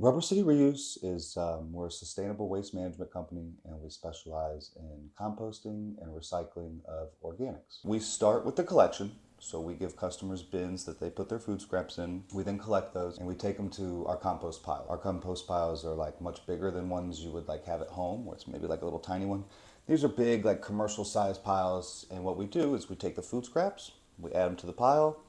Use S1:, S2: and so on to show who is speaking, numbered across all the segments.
S1: Rubber City Reuse is we're a sustainable waste management company, and we specialize in composting and recycling of organics. We start with the collection. So we give customers bins that they put their food scraps in. We then collect those and we take them to our compost pile. Our compost piles are like much bigger than ones you would like have at home, where it's maybe like a little tiny one. These are big, like commercial sized piles. And what we do is we take the food scraps, we add them to the pile,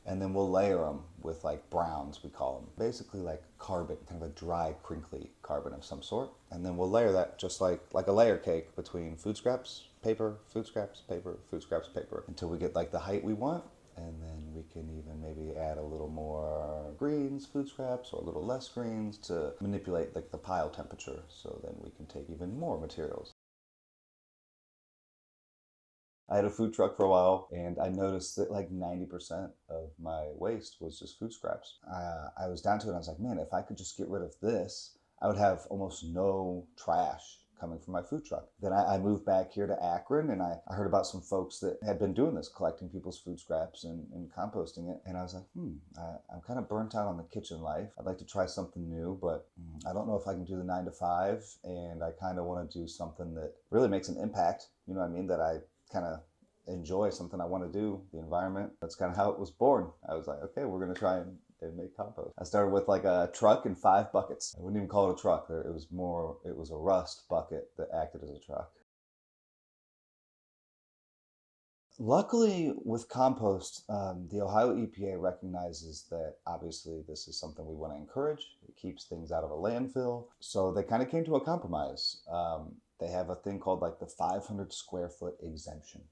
S1: and then we'll layer them with like browns, we call them. Basically like carbon, kind of a dry, crinkly carbon of some sort. And then we'll layer that just like a layer cake between food scraps, paper, food scraps, paper, food scraps, paper, until we get like the height we want. And then we can even maybe add a little more greens, food scraps, or a little less greens to manipulate like the pile temperature. So then we can take even more materials. I had a food truck for a while, and I noticed that like 90% of my waste was just food scraps. I was down to it, and I was like, man, if I could just get rid of this, I would have almost no trash coming from my food truck. Then I moved back here to Akron, and I heard about some folks that had been doing this, collecting people's food scraps and composting it. And I was like, I'm kind of burnt out on the kitchen life. I'd like to try something new, but I don't know if I can do the 9 to 5, and I kind of want to do something that really makes an impact. You know what I mean? That I kind of enjoy, something I want to do, the environment. That's kind of how it was born. I was like, okay, we're going to try and make compost. I started with like a truck and 5 buckets. I wouldn't even call it a truck. It was a rust bucket that acted as a truck. Luckily, with compost, the Ohio EPA recognizes that obviously this is something we want to encourage. It keeps things out of a landfill. So they kind of came to a compromise. They have a thing called like the 500 square foot exemption.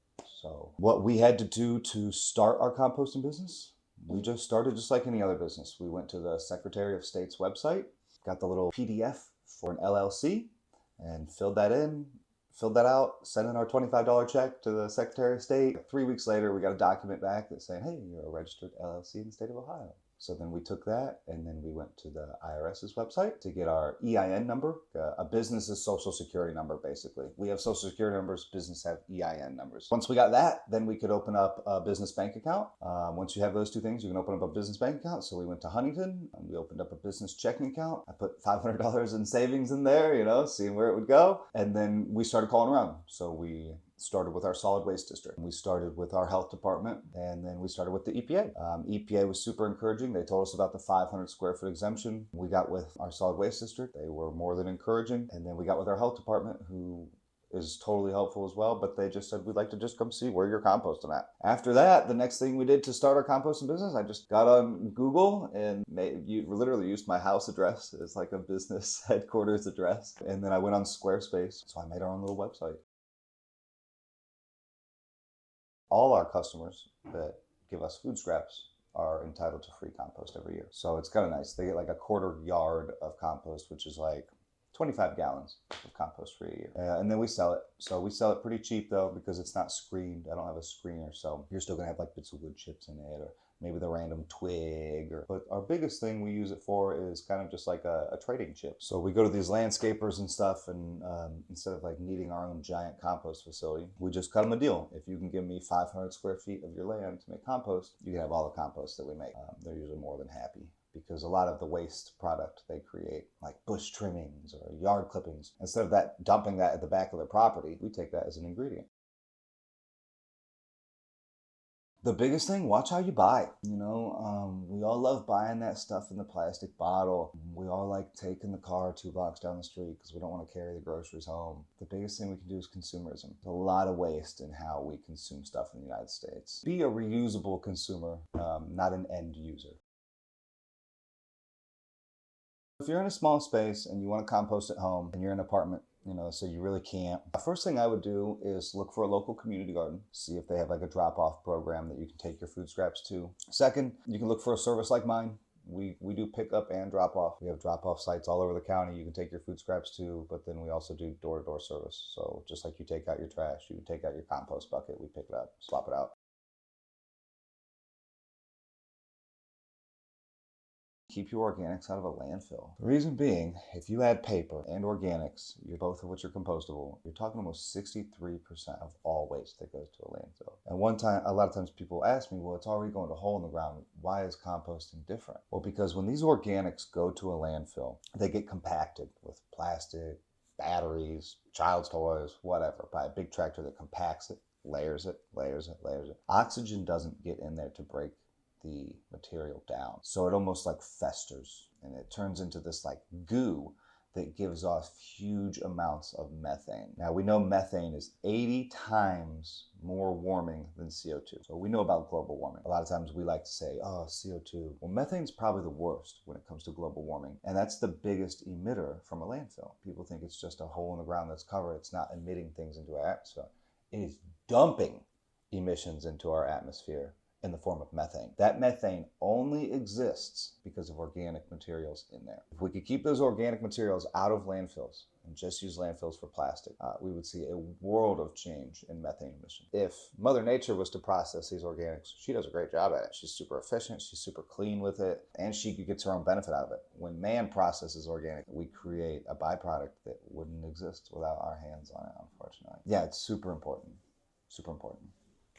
S1: So what we had to do to start our composting business, we just started just like any other business. We went to the Secretary of State's website, got the little PDF for an LLC, and filled that out, sent in our $25 check to the Secretary of State. 3 weeks later, we got a document back that's saying, hey, you're a registered LLC in the state of Ohio. So then we took that, and then we went to the IRS's website to get our EIN number. A business's social security number, basically. We have social security numbers, business have EIN numbers. Once we got that, then we could open up a business bank account. Once you have those two things, you can open up a business bank account. So we went to Huntington, and we opened up a business checking account. I put $500 in savings in there, seeing where it would go. And then we started calling around. So we started with our solid waste district. We started with our health department, and then we started with the EPA. EPA was super encouraging. They told us about the 500 square foot exemption. We got with our solid waste district. They were more than encouraging. And then we got with our health department, who is totally helpful as well, but they just said, we'd like to just come see where you're composting at. After that, the next thing we did to start our composting business, I just got on Google and you literally used my house address as like a business headquarters address. And then I went on Squarespace. So I made our own little website. All our customers that give us food scraps are entitled to free compost every year. So it's kind of nice. They get like a quarter yard of compost, which is like 25 gallons of compost free a year. And then we sell it. So we sell it pretty cheap though, because it's not screened. I don't have a screener. So you're still gonna have like bits of wood chips in it, or maybe the random twig. But our biggest thing we use it for is kind of just like a trading chip. So we go to these landscapers and stuff, and instead of like needing our own giant compost facility, we just cut them a deal. If you can give me 500 square feet of your land to make compost, you can have all the compost that we make. They're usually more than happy, because a lot of the waste product they create, like bush trimmings or yard clippings, instead of that dumping that at the back of their property, we take that as an ingredient. The biggest thing, watch how you buy. We all love buying that stuff in the plastic bottle. We all like taking the car 2 blocks down the street because we don't want to carry the groceries home. The biggest thing we can do is consumerism. There's a lot of waste in how we consume stuff in the United States. Be a reusable consumer, not an end user. If you're in a small space and you want to compost at home and you're in an apartment, so you really can't. The first thing I would do is look for a local community garden, see if they have like a drop-off program that you can take your food scraps to. Second, you can look for a service like mine. We do pick up and drop off. We have drop off sites all over the county you can take your food scraps to, but then we also do door-to-door service. So just like you take out your trash, you take out your compost bucket, we pick it up, swap it out. Keep your organics out of a landfill. The reason being, if you add paper and organics, both of which are compostable, you're talking almost 63% of all waste that goes to a landfill. And a lot of times people ask me, well, it's already going to a hole in the ground. Why is composting different? Well, because when these organics go to a landfill, they get compacted with plastic, batteries, child's toys, whatever, by a big tractor that compacts it, layers it, layers it, layers it. Oxygen doesn't get in there to break the material down. So it almost like festers and it turns into this like goo that gives off huge amounts of methane. Now we know methane is 80 times more warming than CO2. So we know about global warming. A lot of times we like to say, oh, CO2. Well, methane's probably the worst when it comes to global warming. And that's the biggest emitter from a landfill. People think it's just a hole in the ground that's covered. It's not emitting things into our atmosphere. It is dumping emissions into our atmosphere in the form of methane. That methane only exists because of organic materials in there. If we could keep those organic materials out of landfills and just use landfills for plastic, we would see a world of change in methane emissions. If Mother Nature was to process these organics, she does a great job at it. She's super efficient, she's super clean with it, and she gets her own benefit out of it. When man processes organic, we create a byproduct that wouldn't exist without our hands on it, unfortunately. Yeah, it's super important. Super important.